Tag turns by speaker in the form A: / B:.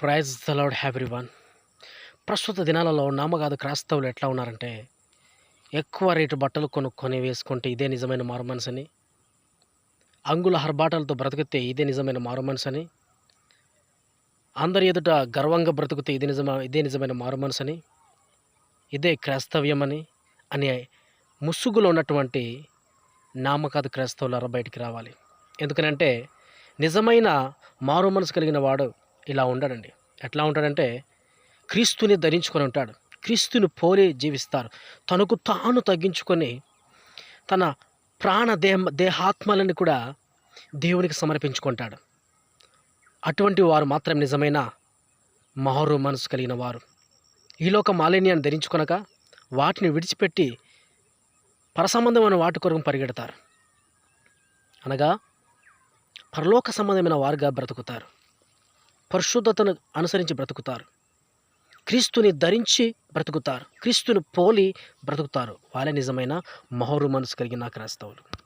A: Praise the lord everyone. ప్రస్తుత దినాలలో నామకాదు క్రైస్తవులు ఎట్లా ఉన్నారంటే, ఎక్కువ రేటు బట్టలు కొనుక్కొని వేసుకుంటే ఇదే నిజమైన మారుమనసని, అంగుళ ఆర్భాటాలతో బ్రతికితే ఇదే నిజమైన మారుమనసని, అందరి ఎదుట గర్వంగా బ్రతికితే ఇదే నిజమైన మారుమనసని, ఇదే క్రైస్తవ్యమని అనే ముసుగులో ఉన్నటువంటి నామకాదు క్రైస్తవులారా బయటికి రావాలి. ఎందుకనంటే నిజమైన మారు మనసు కలిగిన వాడు ఇలా ఉండడండి. ఎట్లా ఉంటాడంటే క్రీస్తుని ధరించుకొని ఉంటాడు. క్రీస్తుని పోలి జీవిస్తారు. తనకు తాను తగ్గించుకొని తన దేహాత్మలను కూడా దేవునికి సమర్పించుకుంటాడు. అటువంటి వారు మాత్రం నిజమైన మారు మనసు కలిగిన వారు. ఈలోక మాలిన్యాన్ని ధరించుకొనక వాటిని విడిచిపెట్టి పరసంబంధమైన వాటి కొరకు పరిగెడతారు. అనగా పరలోక సంబంధమైన వారుగా బ్రతుకుతారు. పరిశుద్ధతను అనుసరించి బ్రతుకుతారు. క్రీస్తుని ధరించి బ్రతుకుతారు. క్రీస్తుని పోలి బ్రతుకుతారు. వాళ్ళే నిజమైన మారు మనసు కలిగిన క్రైస్తవులు.